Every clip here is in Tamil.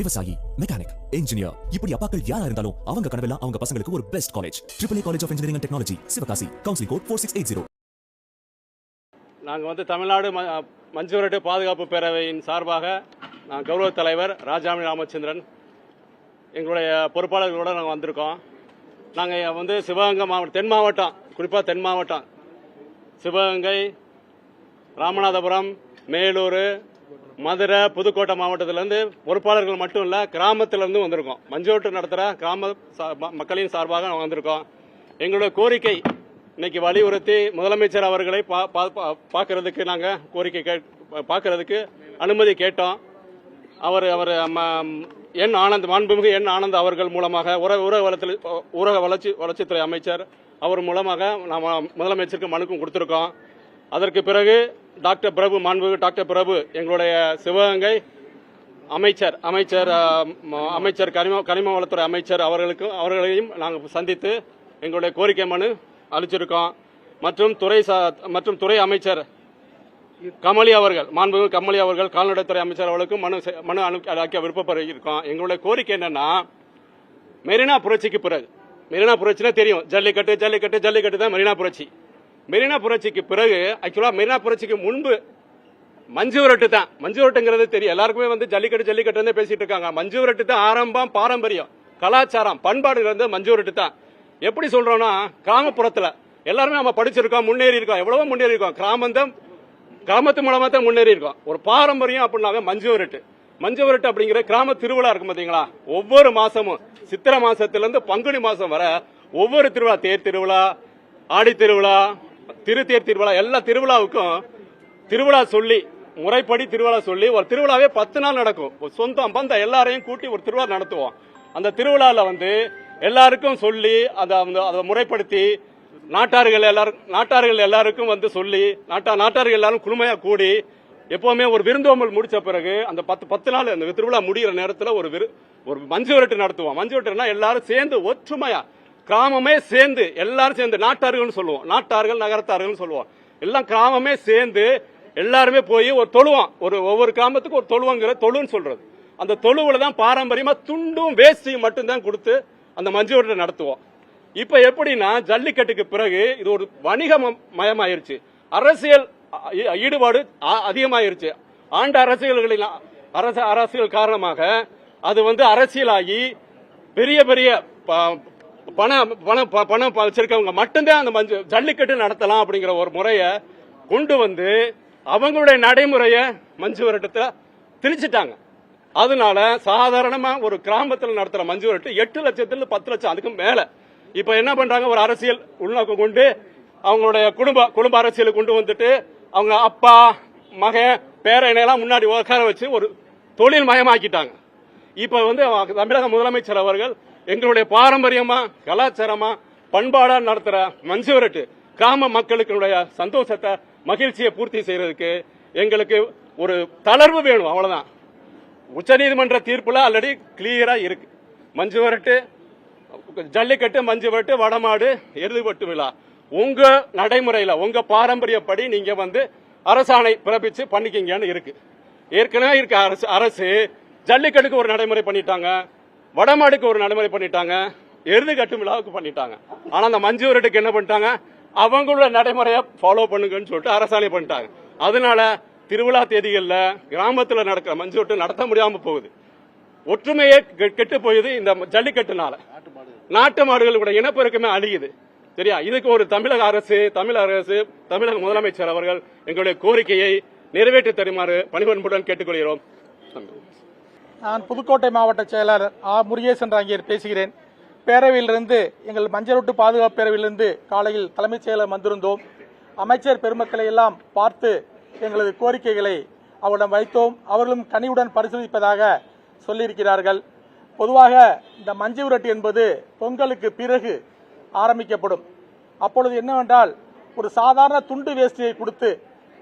விவசாயி, மெக்கானிக், இன்ஜினியர், இப்படி அப்பாக்கள் யாரா இருந்தாலும் அவங்க கனவெல்லாம் அவங்க பசங்களுக்கு ஒரு best college. AAA college of engineering and technology, Sivakasi. Counselling code 4680. நாங்கள் தமிழ்நாடு மஞ்சுவரட்டு பாதுகாப்பு பேரவையின் சார்பாக நான் கௌரவ தலைவர் ராஜாமணி ராமச்சந்திரன் எங்களுடைய பொறுப்பாளர்களோடு நாங்கள் வந்திருக்கோம். நாங்கள் சிவகங்கை மாவட்டம், தென் மாவட்டம், குறிப்பாக தென் மாவட்டம், சிவகங்கை, ராமநாதபுரம், மேலூர், மதுரை, புதுக்கோட்டை மாவட்டத்திலேருந்து பொறுப்பாளர்கள் மட்டும் இல்லை, கிராமத்திலேருந்து வந்திருக்கோம். மஞ்சுவரட்டு நடத்துகிற கிராம மக்களின் சார்பாக நாங்கள் வந்திருக்கோம். எங்களுடைய கோரிக்கை இன்னைக்கு வலியுறுத்தி முதலமைச்சர் அவர்களை பார்க்கறதுக்கு நாங்கள் கோரிக்கை பார்க்கறதுக்கு அனுமதி கேட்டோம். அவர் என் ஆனந்த், மாண்புமிகு என் ஆனந்த் அவர்கள் மூலமாக ஊரக வளர்ச்சித்துறை அமைச்சர் அவர் மூலமாக நாம் முதலமைச்சருக்கு மனுக்கும் கொடுத்துருக்கோம். அதற்கு பிறகு டாக்டர் பிரபு, மாண்புமிகு டாக்டர் பிரபு, எங்களுடைய சிவகங்கை அமைச்சர் கனிம வளத்துறை அமைச்சர் அவர்களையும் நாங்கள் சந்தித்து எங்களுடைய கோரிக்கை மனு அளிச்சிருக்கோம். மற்றும் துறை அமைச்சர் கமலி அவர்கள், மாண்புமிகு கமலி அவர்கள், கால்நடைத்துறை அமைச்சர் அவர்களுக்கும் மனு அளிக்க விருப்பப்பட்டிருக்கோம். எங்களுடைய கோரிக்கை என்னன்னா, மெரினா புரட்சிக்கு பிறகு, மெரினா புரட்சினா தெரியும், ஜல்லிக்கட்டு தான் மெரினா புரட்சி. மெரினா புரட்சிக்கு பிறகு, ஆக்சுவலா மெரினா புரட்சிக்கு முன்பு மஞ்சுவரட்டு தான். மஞ்சுவரட்டுங்கிறது தெரியும் எல்லாருக்குமே, ஜல்லிக்கட்டு பேசிட்டு இருக்காங்க. மஞ்சுவரட்டு தான் ஆரம்பம், பாரம்பரியம், கலாச்சாரம், பண்பாடு இருந்து மஞ்சுவரட்டு தான். எப்படி சொல்றோம்னா, கிராமப்புறத்துல எல்லாருமே நம்ம படிச்சிருக்கோம், முன்னேறி இருக்கோம், எவ்வளவோ முன்னேறி இருக்கோம். கிராமத்து மூலமா தான் முன்னேறி இருக்கோம். ஒரு பாரம்பரியம் அப்படின்னாவே மஞ்சுவரட்டு அப்படிங்கிற கிராம திருவிழா இருக்கும் பாத்தீங்களா. ஒவ்வொரு மாசமும் சித்திரை மாசத்திலிருந்து பங்குனி மாசம் வர ஒவ்வொரு திருவிழா, தேர் திருவிழா, ஆடி திருவிழா, திருத்தேர் திருவிழா, எல்லா திருவிழாவுக்கும் திருவிழா சொல்லி, முறைப்படி திருவிழா சொல்லி, ஒரு திருவிழாவே 10 நாள் நடக்கும். சொந்தம் பந்த எல்லாரையும் கூட்டி ஒரு திருவிழா நடத்துவோம். அந்த திருவிழால எல்லாருக்கும் சொல்லி அதை முறைப்படுத்தி நாட்டார்கள் எல்லாருக்கும் சொல்லி நாட்டார்கள் எல்லாரும் குழுமையா கூடி எப்பவுமே ஒரு விருந்தோம்பல் முடிச்ச பிறகு அந்த 10 நாள் அந்த திருவிழா முடிகிற நேரத்தில் ஒரு மஞ்சுவரட்டு நடத்துவோம். மஞ்சுவரட்டுனா எல்லாரும் சேர்ந்து ஒற்றுமையா, கிராமமே சேர்ந்து, எல்லாரும் சேர்ந்து, நாட்டார்கள் சொல்லுவோம், நாட்டார்கள் நகரத்தார்கள் சொல்லுவோம், எல்லாம் கிராமமே சேர்ந்து எல்லாருமே போய் ஒரு தொழுவோம். ஒவ்வொரு கிராமத்துக்கு ஒரு தொழுன்னு சொல்றது. அந்த தொழுவுல தான் பாரம்பரியமா துண்டும் வேஷ்டியும் மட்டும்தான் கொடுத்து அந்த மஞ்சுவரட்டை நடத்துவோம். இப்ப எப்படின்னா, ஜல்லிக்கட்டுக்கு பிறகு இது ஒரு வணிக மயமாயிருச்சு, அரசியல் ஈடுபாடு அதிகமாயிருச்சு. ஆண்ட அரசியல் காரணமாக அது அரசியலாகி பெரிய பெரிய பணம் வச்சிருக்கவங்க மட்டும்தான் அந்த ஜல்லிக்கட்டு நடத்தலாம் அப்படிங்கிற ஒரு முறையை கொண்டு அவங்களுடைய நடைமுறையை மஞ்சுவரட்டத்தை திணிச்சிட்டாங்க. அதனால சாதாரணமா ஒரு கிராமத்தில் நடத்துற மஞ்சுவரட்டு 8 லட்சத்துல 10 லட்சம் அதுக்கு மேல. இப்ப என்ன பண்றாங்க, ஒரு அரசியல் உள்நோக்கம் கொண்டு அவங்களுடைய குடும்ப அரசியலை கொண்டு வந்துட்டு அவங்க அப்பா, மகன், பேரனையெல்லாம் முன்னாடி உட்கார வச்சு ஒரு தொழில் மயமாக்கிட்டாங்க. இப்ப தமிழக முதலமைச்சர் அவர்கள் எங்களுடைய பாரம்பரியமா, கலாச்சாரமா, பண்பாடா நடத்துற மஞ்சுவரட்டு கிராம மக்களுக்கு சந்தோஷத்தை, மகிழ்ச்சியை பூர்த்தி செய்யறதுக்கு எங்களுக்கு ஒரு தளர்வு வேணும், அவ்வளவுதான். உச்சநீதிமன்ற தீர்ப்புல ஆல்ரெடி கிளியரா இருக்கு. மஞ்சுவரட்டு, ஜல்லிக்கட்டு, மஞ்சுவரட்டு, வடமாடு, எருதுபட்டு விழா உங்க நடைமுறையில, உங்க பாரம்பரியப்படி நீங்க அரசாணை பிறப்பிச்சு பண்ணிக்கிங்கன்னு இருக்கு. ஏற்கனவே இருக்க அரசு ஜல்லிக்கட்டுக்கு ஒரு நடைமுறை பண்ணிட்டாங்க, வடமாடுக்கு ஒரு நடைமுறை பண்ணிட்டாங்க, எருது கட்டு விழாவுக்கு பண்ணிட்டாங்க. ஆனா அந்த மஞ்சுவரட்டுக்கு என்ன பண்ணிட்டாங்க, அவங்களோட நடைமுறையை ஃபாலோ பண்ணுங்கன்னு சொல்லிட்டு அரசாணை பண்ணிட்டாங்க. அதனால திருவிழா தேதிகள்ல கிராமத்தில் நடக்கிற மஞ்சுவரட்டு நடத்த முடியாம போகுது. ஒற்றுமையே கெட்டு போகுது. இந்த ஜல்லிக்கட்டுனால நாட்டு மாடுகளுடைய இனப்பெருக்கமே அழியுது. சரியா? இதுக்கு ஒரு தமிழக தமிழக முதலமைச்சர் அவர்கள் எங்களுடைய கோரிக்கையை நிறைவேற்றி தருமாறு பணிபன்புடன் கேட்டுக்கொள்கிறோம். நான் புதுக்கோட்டை மாவட்ட செயலர் முருகேசன் ராங்கியர் பேசுகிறேன். பேரவையிலிருந்து, எங்கள் மஞ்சுவரட்டு பாதுகாப்பு பேரவையிலிருந்து காலையில் தலைமைச் செயலர் வந்திருந்தோம். அமைச்சர் பெருமக்களை எல்லாம் பார்த்து எங்களது கோரிக்கைகளை அவரிடம் வைத்தோம். அவர்களும் கனிவுடன் பரிசீலிப்பதாக சொல்லியிருக்கிறார்கள். பொதுவாக இந்த மஞ்சுவரட்டு என்பது பொங்கலுக்கு பிறகு ஆரம்பிக்கப்படும். அப்பொழுது என்னவென்றால், ஒரு சாதாரண துண்டு வேஷ்டியை கொடுத்து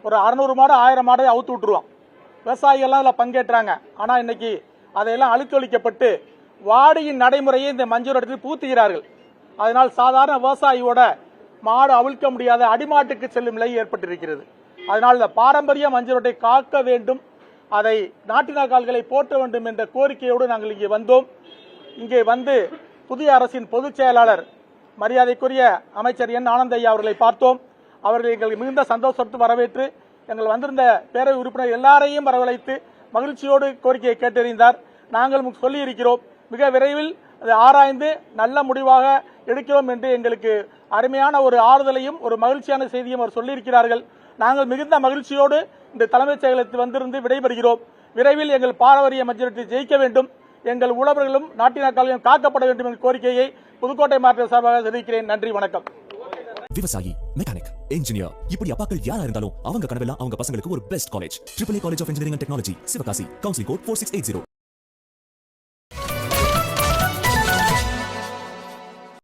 ஒரு 600 மாடு 1000 மாடை அவுத்து விட்டுருவோம். விவசாயிகள்லாம் அதில் பங்கேற்றாங்க. ஆனால் இன்னைக்கு அதையெல்லாம் அழித்தொழிக்கப்பட்டு வாடியின் நடைமுறையை இந்த மஞ்சுவரட்டில் பூத்துகிறார்கள். அதனால் சாதாரண விவசாயியோட மாடு அவிழ்க்க முடியாத அடிமாட்டுக்கு செல்லும் நிலை ஏற்பட்டிருக்கிறது. அதனால் இந்த பாரம்பரிய மஞ்சுவரட்டை காக்க வேண்டும், அதை நாட்டினக்கால்களை போற்ற வேண்டும் என்ற கோரிக்கையோடு நாங்கள் இங்கே வந்தோம். இங்கே வந்து புதிய அரசின் பொதுச் செயலாளர் மரியாதைக்குரிய அமைச்சர் என் ஆனந்தையா அவர்களை பார்த்தோம். அவர்கள் எங்களுக்கு மிகுந்த சந்தோஷத்தை வரவேற்று எங்கள் வந்திருந்த பேரவை உறுப்பினர் எல்லாரையும் வரவழைத்து மகிழ்ச்சியோடு கோரிக்கையை கேட்டறிந்தார். நாங்கள் சொல்லி இருக்கிறோம், மிக விரைவில் அதை ஆராய்ந்து நல்ல முடிவாக எடுக்கிறோம் என்று எங்களுக்கு அருமையான ஒரு ஆறுதலையும் ஒரு மகிழ்ச்சியான செய்தியும் அவர் சொல்லியிருக்கிறார்கள். நாங்கள் மிகுந்த மகிழ்ச்சியோடு இந்த தலைமைச் செயலகத்தில் வந்திருந்து விடைபெறுகிறோம். விரைவில் எங்கள் பாரம்பரிய மெஜாரிட்டி ஜெயிக்க வேண்டும், எங்கள் உழவர்களும் நாட்டினக்காலையும் காக்கப்பட வேண்டும் என்ற கோரிக்கையை புதுக்கோட்டை மாவட்ட சார்பாக தெரிவிக்கிறேன். நன்றி, வணக்கம். விவசாயி, மெக்கானிக், இன்ஜினியர், இப்படி அப்பாக்கள் யாரா இருந்தாலும் அவங்க கனவெல்லாம் அவங்க பசங்களுக்கு ஒரு best college. AAA college of engineering and technology, Sivakasi. Counselling code 4680.